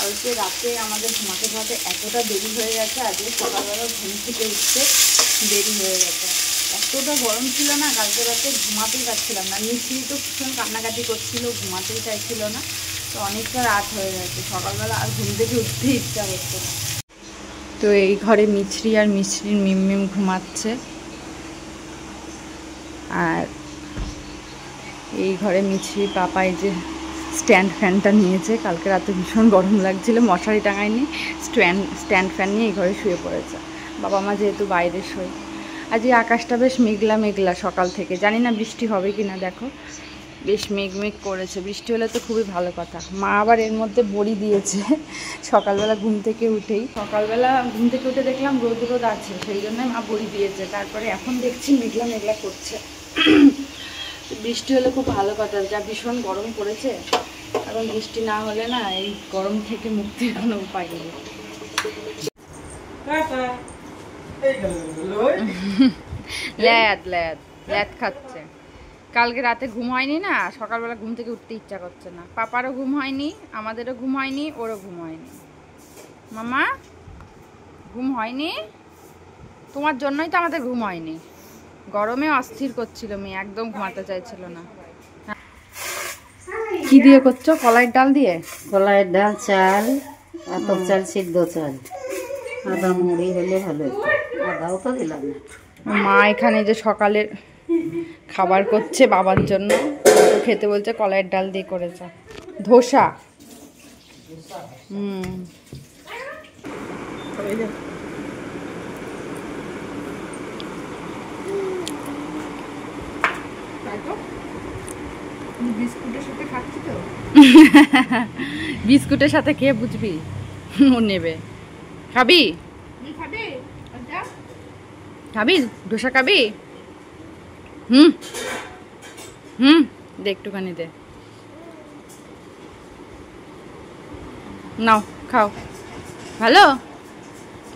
কালকে রাতে আমাদের ঘুমাতে ঘুমাতে এতটা দেরি হয়ে গেছে, আজকে সকালবেলা ঘুম থেকে উঠতে দেরি হয়ে গেছে। এতটা গরম ছিল না কালকে রাতে, ঘুমাতেই পারছিলাম না। মিষ্টি তো ভীষণ কান্নাকাটি করছিল, ঘুমাতেই চাইছিল না, তো অনেকটা রাত হয়ে গেছে। সকালবেলা আর ঘুম থেকে উঠতে ইচ্ছা করছে না। তো এই ঘরে মিছরি আর মিছরির মিম ঘুমাচ্ছে, আর এই ঘরে মিছরি পাপা এই যে স্ট্যান্ড ফ্যানটা নিয়েছে। কালকে রাতে ভীষণ গরম লাগছিল, মশারি টাঙায়নি, স্ট্যান্ড ফ্যান নিয়ে এই ঘরে শুয়ে পড়েছে। বাবা মা যেহেতু বাইরে শোয়। আজ এই আকাশটা বেশ মেঘলা মেঘলা সকাল থেকে, জানি না বৃষ্টি হবে কি না। দেখো বেশ মেঘ করেছে, বৃষ্টি হলে তো খুবই ভালো কথা। মা আবার এর মধ্যে বড়ি দিয়েছে সকালবেলা ঘুম থেকে উঠেই। সকালবেলা ঘুম থেকে উঠে দেখলাম রোদ আছে, সেই জন্যই মা বড়ি দিয়েছে। তারপরে এখন দেখছি মেঘলা মেঘলা করছে। বৃষ্টি হলে খুব ভালো কথা, যা ভীষণ গরম পড়েছে। এখন বৃষ্টি না হলে না এই গরম থেকে মুক্তির কোনো উপায় নেই। ল্যাদ খাচ্ছে। কালকে রাতে ঘুম হয়নি না, সকালবেলা ঘুম থেকে উঠতে ইচ্ছা করছে না। পাপারও ঘুম হয়নি, আমাদেরও ঘুম হয়নি, ওরও ঘুম হয়নি। মামা ঘুম হয়নি, তোমার জন্যই তো আমাদের ঘুম হয়নি। গরমে অস্থির করছিল মেয়ে, একদম ঘুমাতে চাইছিল না। কি দিয়ে করছো? কলাইয়ের ডাল দিয়ে? কলাইয়ের ডাল, চাল, আতপ চাল, সিদ্ধ চাল, আদা মুড়ি হলে ভালো হতো। আদাও তো দিলাম না। মা এখানে যে সকালের খাবার করছে বাবার জন্য, খেতে বলছে, কলাইয়ের ডাল দিয়ে করেছে ধোসা। বিস্কুটের সাথে খাচ্ছি তো বিস্কুটের সাথে খেয়ে বুঝবি ও নেবে। খাবি খাবি ধোসা খাবি? দে একটুখানি দে, নাও খাও। ভালো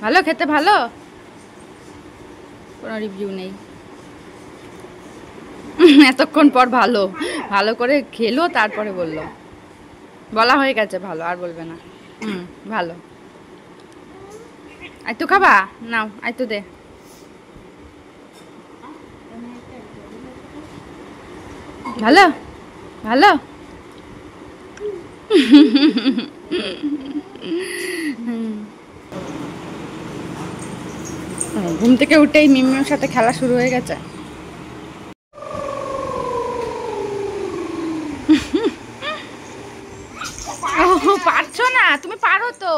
ভালো খেতে, ভালো, কোনো রিভিউ নেই। এতক্ষণ পর ভালো ভালো করে খেলো, তারপরে বললো, বলা হয়ে গেছে ভালো, আর বলবে না। ভালো। আয় তো খাবা, নাও আয় তো দে। ভালো ভালো। ঘুম থেকে উঠেই মিমির সাথে খেলা শুরু হয়ে গেছে। পারছো না? তুমি পারো তো,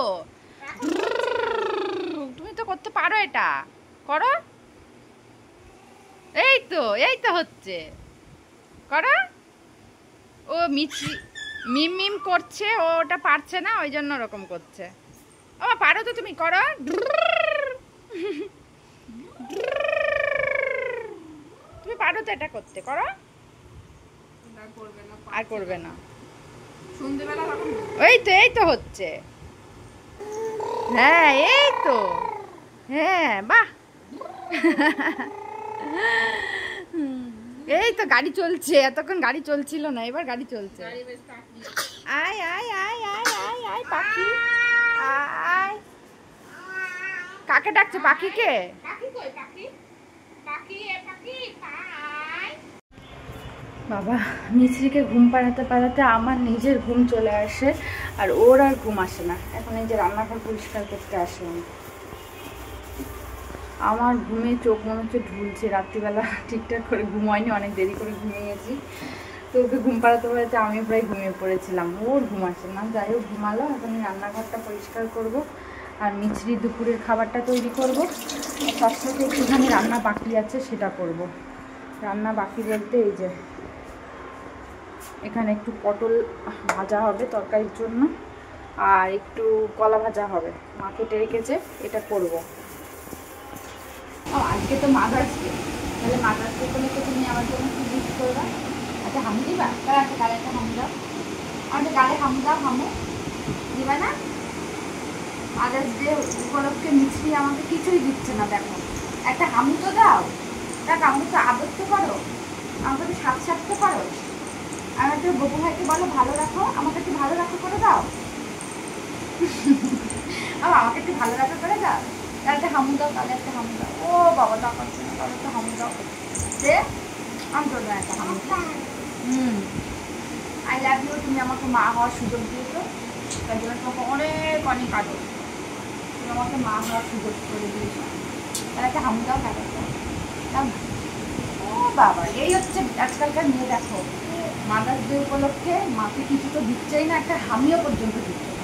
তুমি তো করতে পারো, এটা করো। এই তো হচ্ছে, করো। ও মিম করছে, ও ওটা পারছে না, ওই জন্য ওরকম করছে। ও পারো তো, তুমি করো। তুমি পারো তো এটা করতে, করো। আর করবে না। এই তো হচ্ছে। হ্যাঁ এই তো, হ্যাঁ বাহ। এই তো গাড়ি চলছে, এতক্ষণ গাড়ি চলছিল না, এবার গাড়ি চলছে। আয় আয় আয় আয় আয় আয় পাখি, আয়। কাকে ডাকছে? পাখিকে? বাবা মিছরিকে ঘুম পাড়াতে পাড়াতে আমার নিজের ঘুম চলে আসে, আর ওর আর ঘুম আসে না। এখন এই যে রান্নাঘর পরিষ্কার করতে আসলাম, আমার ঘুমে চোখ মনে হচ্ছে ঢুলছে। রাত্রিবেলা ঠিকঠাক করে ঘুম হয়নি, অনেক দেরি করে ঘুমিয়ে গেছি। তো ওকে ঘুম পাড়াতে পাড়াতে আমি প্রায় ঘুমিয়ে পড়েছিলাম, ওর ঘুম আসে না। যাই হোক ঘুমালো, এখন রান্নাঘরটা পরিষ্কার করব, আর মিছরি দুপুরের খাবারটা তৈরি করব। তার সাথে একটুখানি রান্না বাকি আছে, সেটা করব। রান্না বাকি বলতে এই যে এখানে একটু পটল ভাজা হবে তরকারির জন্য, আর একটু কলা ভাজা হবে, মা কেটে রেখেছে, এটা করব। আজকে তো মাদার্স ডে, তাহলে মাদার্স ডে করে তো তুমি আমার জন্য কি গিফট করবা? একটা হাম দিবা? তাহলে একটা গালে একটা হাম দাও, আমাদের গালে হাম দাও, হামে দিবা না? মাদার্স ডে উপলক্ষে মিছরি আমাকে কিছুই দিচ্ছে না, দেখো একটা হামু তো দাও। দেখ আমি তো আদর তো করো, আমাকে তো সাথ তো করো। আমার তো গপু ভাইকে বলো ভালো রাখো, আমাকে একটু ভালো রাখো করে দাও। আর আমাকে একটু ভালো লাগা করে দাও, একটা হামু দাও, তাহলে একটা হামু দাও। ও বাবা দাও করছে না, তাহলে একটা হামু দাও। সে আমি তোর একটা হামু। আই লাভ ইউ, তুমি আমাকে মা হওয়ার সুযোগ দিয়েছো, তার জন্য তোমাকে অনেক অনেক আদর। তুমি আমাকে মা হওয়ার সুযোগ করে দিয়েছো, তাহলে একটা হামু দাও, তাহলে দাও না। ও বাবা, এই হচ্ছে আজকালকার মেয়ে। দেখো মাদার্স ডে উপলক্ষে মাকে কিছু তো দিচ্ছেই না, একটা হামিও পর্যন্ত দিচ্ছে না।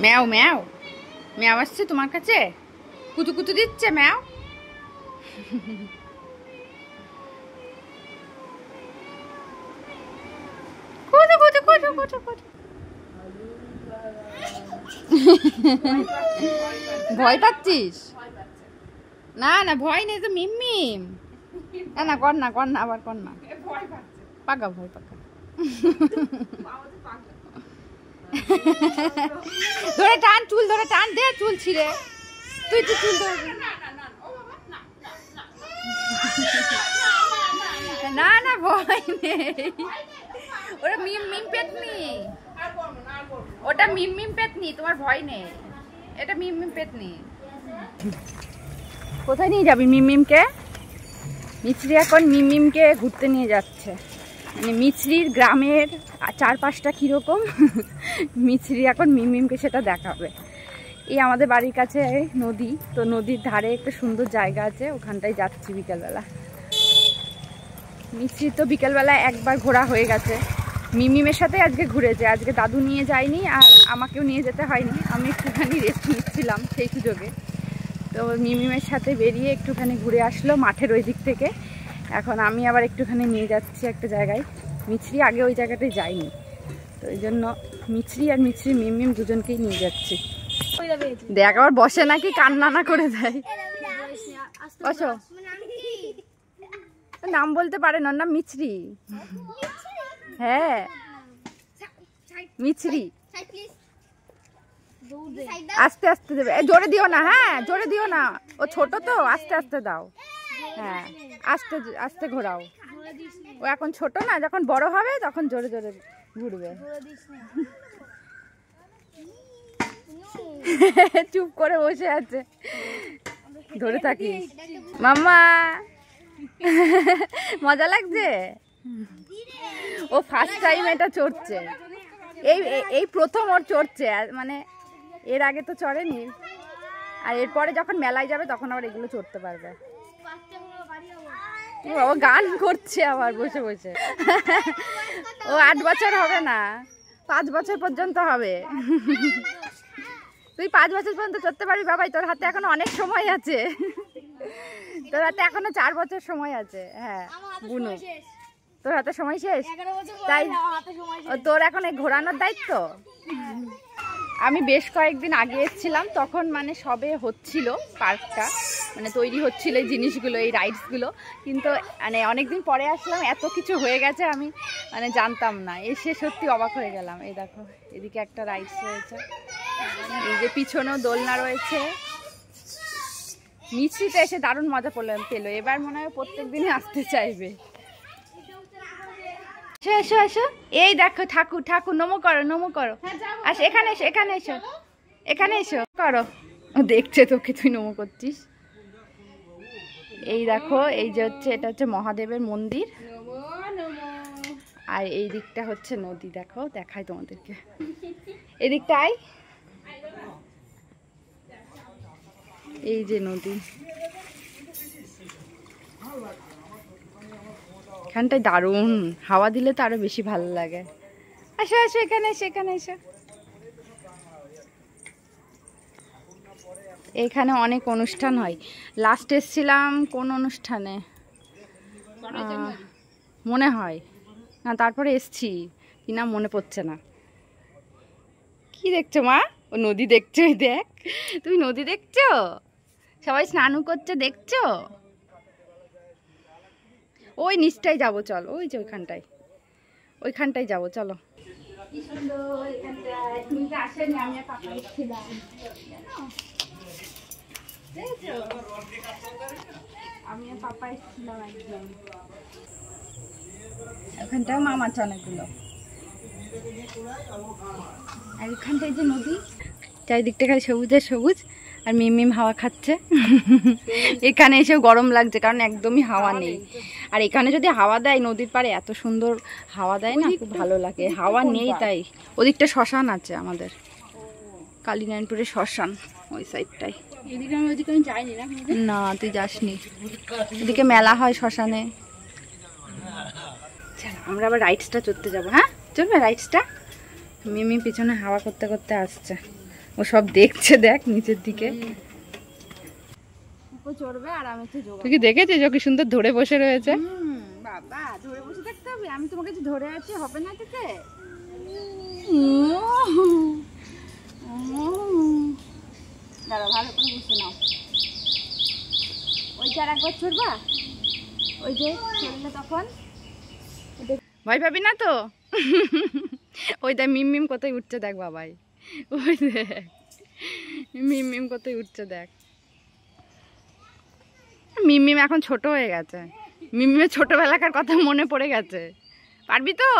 ম্যাও ম্যাও ম্যাও আসছে তোমার কাছে, কুতু কুতু দিচ্ছে ম্যাও। কুতু কুতু কুতু কুতু কুতু। ভয় পাচ্ছিস? না না ভয় নেই তো, মিম। না না কর না, কর না, আবার কর না। পাকা ভয় পাকা। ধরে টান, চুল ধরে টান দে, চুল ছিঁড়ে। তুই তো চুল ধরে। না না ভয় নেই, ওটা মিম পেতনি, ওটা মিম পেতনি, তোমার ভয় নেই, এটা মিম পেতনি। কোথায় নিয়ে যাবি মিমকে? মিছরি এখন মিমকে ঘুরতে নিয়ে যাচ্ছে, মানে মিছরির গ্রামের চারপাশটা কীরকম মিছরি এখন মিমকে সেটা দেখাবে। এই আমাদের বাড়ির কাছে নদী, তো নদীর ধারে একটা সুন্দর জায়গা আছে, ওখানটায় যাচ্ছি বিকেলবেলা। মিছরি তো বিকেলবেলা একবার ঘোরা হয়ে গেছে, মিমের সাথে আজকে ঘুরেছে, আজকে দাদু নিয়ে যায়নি আর আমাকেও নিয়ে যেতে হয়নি, আমি একটুখানি রেস্ট নিচ্ছিলাম সেই সুযোগে। তো মিমের সাথে বেরিয়ে একটুখানি ঘুরে আসলো মাঠের ওই দিক থেকে। এখন আমি আবার একটুখানি নিয়ে যাচ্ছি একটা জায়গায়, মিছরি আগে ওই জায়গাটায় যায়নি, তো ওই জন্য মিছরি আর মিছরি মিম দুজনকেই নিয়ে যাচ্ছি। দেখ আবার বসে নাকি কান্না না করে দেয়। বসো, নাম বলতে পারেন, ওর নাম মিছরি। হ্যাঁ মিছরি। আস্তে আস্তে দেবে, জোরে দিও না, হ্যাঁ জোরে দিও না, ও ছোট তো, আস্তে আস্তে দাও। হ্যাঁ আস্তে আস্তে ঘোরাও, ও এখন ছোট না, যখন বড় হবে তখন জোরে জোরে ঘুরবে। চুপ করে বসে আছে, ধরে থাকিস। মাম্মা মজা লাগছে, ও ফার্স্ট টাইম এটা চড়ছে, এই প্রথম ওর চড়ছে, মানে এর আগে তো চড়েনি, আর এরপরে যখন মেলায় যাবে তখন আবার এগুলো চড়তে পারবে। ও গান করছে আবার বসে বসে। ও 8 বছর হবে না, 5 বছর পর্যন্ত হবে। তুই 5 বছর পর্যন্ত চড়তে পারবি বাবাই, তোর হাতে এখনো অনেক সময় আছে, তোর হাতে এখনো 4 বছর সময় আছে। হ্যাঁ বুনু, তোর হাতে সময় শেষ, তাই তোর এখন এই ঘোরানোর দায়িত্ব। আমি বেশ কয়েকদিন আগে এসেছিলাম, তখন মানে সবে হচ্ছিল পার্কটা, মানে তৈরি হচ্ছিল এই জিনিসগুলো, এই রাইডসগুলো, কিন্তু মানে অনেকদিন পরে আসলাম, এত কিছু হয়ে গেছে আমি মানে জানতাম না, এসে সত্যি অবাক হয়ে গেলাম। এই দেখো এদিকে একটা রাইডস রয়েছে, এই যে পিছনেও দোলনা রয়েছে। মিছরিতে এসে দারুণ মজা পেলো, এবার মনে হয় প্রত্যেক দিনই আসতে চাইবে। এসো এসো এসো, এই দেখো ঠাকুর, ঠাকুর নমো করো, নমো করো। আচ্ছা এখানে এসো, এখানে এসো, এখানে এসো করো। ও দেখছে তোকে, তুই নমো করছিস। এই দেখো, এই যে হচ্ছে, এটা হচ্ছে মহাদেবের মন্দির, আর এই দিকটা হচ্ছে নদী। দেখো দেখাই তোমাদেরকে, এদিকটাই এই যে নদী, এখানটায় দারুণ হাওয়া দিলে তো আরো বেশি ভালো লাগে। আসো আসো, এখানে এসো, এখানে এসো। এখানে অনেক অনুষ্ঠান হয়, লাস্ট এসেছিলাম কোন অনুষ্ঠানে মনে হয় না, তারপরে এসছি কিনা মনে পড়ছে না। কি দেখছো মা? ও নদী দেখছো, দেখ তুমি নদী দেখছো, সবাই স্নান করছে দেখছো। ওই নিচটাই যাবো, চল ওই যে ওইখানটায়, ওইখানটায় যাবো চলো। কি সুন্দর এখানটায়, তুমি তো আসেনি, আমি আর পাপা এসেছিলাম। আমি আর পাপা এসেছিলাম একদম। এখানটায় মাম আছে অনেকগুলো। আর এখানটায় যে নদী, চারিদিকটা খালি সবুজের সবুজ, আর মিম মিম হাওয়া খাচ্ছে। এখানে এসেও গরম লাগছে কারণ একদমই হাওয়া নেই। আর এখানে যদি হাওয়া দেয় নদীর পাড়ে এত সুন্দর হাওয়া দেয় না, খুব ভালো লাগে। হাওয়া নেই তাই। ওদিকটা শ্মশান আছে আমাদের, কালীনারায়ণপুরের শ্মশান ওই সাইডটাই। এদিকে আমি ওদিকে আমি যাইনি না। না তুই যাসনি, এদিকে মেলা হয় শ্মশানে। আমরা আবার রাইডসটা চড়তে যাবো। হ্যাঁ চলবে রাইডসটা? মিমি পিছনে হাওয়া করতে করতে আসছে, ও সব দেখছে, দেখ নিচের দিকে চড়বে আর আমি তো যোগা। তুই কি দেখেছিস ও কি সুন্দর ধরে বসে রয়েছে? বাবা ধরে বসে থাকতে হবে, আমি তোমাকে যে ধরে আছি হবে না তোকে? দাঁড়া ভালো করে বসে নাও। ওই চার একবার চড়বা, ওই যে চললে তখন ভয় পাবি না তো? ওই দেখ মিম মিম কোথায় উঠছে দেখ বাবাই, ওই দেখ মিম মিম কোথায় উঠছে দেখ। মিম মিম এখন ছোট হয়ে গেছে, মিম মিমের ছোটবেলাকার কথা মনে পড়ে গেছে। পারবি তো?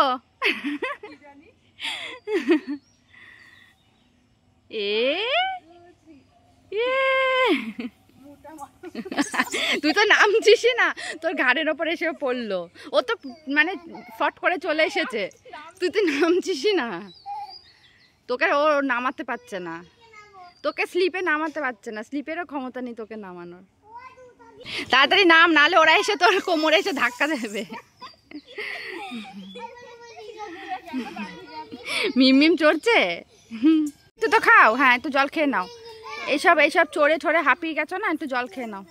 তুই তো নামছিসই না, তোর ঘাড়ের ওপর এসে পড়লো। ও তো মানে ফট করে চলে এসেছে, তুই তো নামছিসই না। তোকে ও নামাতে পারছে না, তোকে স্লিপে নামাতে পারছে না, স্লিপেরও ক্ষমতা নেই তোকে নামানোর। তাড়াতাড়ি নাম, নাহলে ওরা এসে তোর কোমরে এসে ধাক্কা দেবে। মিম মিম চড়ছে, তুই তো খাও। হ্যাঁ একটু জল খেয়ে নাও, এইসব চড়ে ঠড়ে হাঁপিয়ে গেছো না, একটু জল খেয়ে নাও।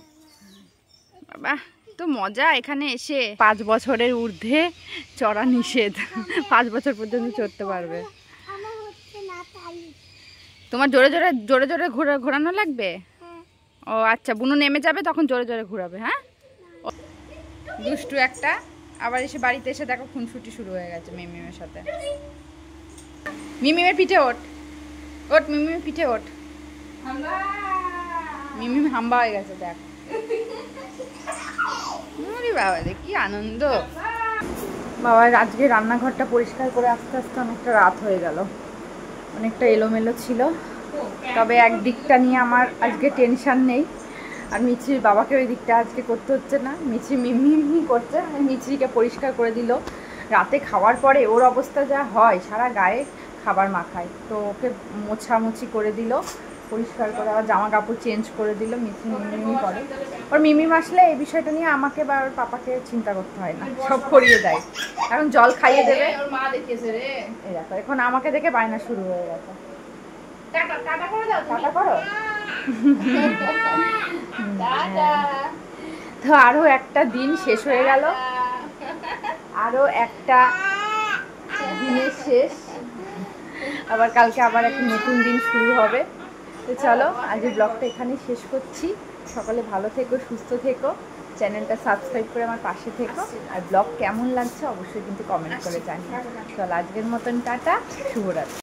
বাবা তো মজা এখানে এসে। 5 বছরের ঊর্ধ্বে চড়া নিষেধ, 5 বছর পর্যন্ত চড়তে পারবে। তোমার জোরে জোরে জোরে জোরে ঘোরানো লাগবে? ও আচ্ছা, বুনু নেমে যাবে তখন জোরে জোরে ঘোরাবে। হ্যাঁ দুষ্টু একটা, আবার এসে বাড়িতে এসে দেখো খুনসুটি শুরু হয়ে গেছে মিমিমের সাথে। মিমিমের পিঠে ওঠ, ওঠ মিমিমের পিঠে ওঠ। মিমিম হাম্বা হয়ে গেছে দেখ। বাবা কি আনন্দ। বাবা আজকে রান্নাঘরটা পরিষ্কার করে আস্তে আস্তে অনেকটা রাত হয়ে গেল, অনেকটা এলোমেলো ছিল। তবে একদিকটা নিয়ে আমার আজকে টেনশন নেই, আর মিছরির বাবাকে ওই দিকটা আজকে করতে হচ্ছে না। মিছরি মিমি করছে, মিছরিকে পরিষ্কার করে দিল। রাতে খাওয়ার পরে ওর অবস্থা যা হয়, সারা গায়ে খাবার মাখায়, তো ওকে মোছামুছি করে দিল, পরিষ্কার করে আবার জামা কাপড় চেঞ্জ করে দিল। মিমি করে, ওর মিমিম আসলে এই বিষয়টা নিয়ে আমাকে বা ওর পাপাকে চিন্তা করতে হয় না, সব করিয়ে দেয়। এখন জল খাইয়ে দেবে, এই দেখো এখন আমাকে দেখে বায়না শুরু হয়ে গেছে। তো আরো একটা দিন শেষ হয়ে গেল, আরো একটা দিনের শেষ, আবার কালকে আবার একটা নতুন দিন শুরু হবে। তো চলো আজকের ব্লগটা এখানেই শেষ করছি। সকলে ভালো থেকো, সুস্থ থেকো, চ্যানেলটা সাবস্ক্রাইব করে আমার পাশে থেকো। আর ব্লগ কেমন লাগছে অবশ্যই কিন্তু কমেন্ট করে জানিও। চলো আজকের মতন টাটা, শুভরাত্রি।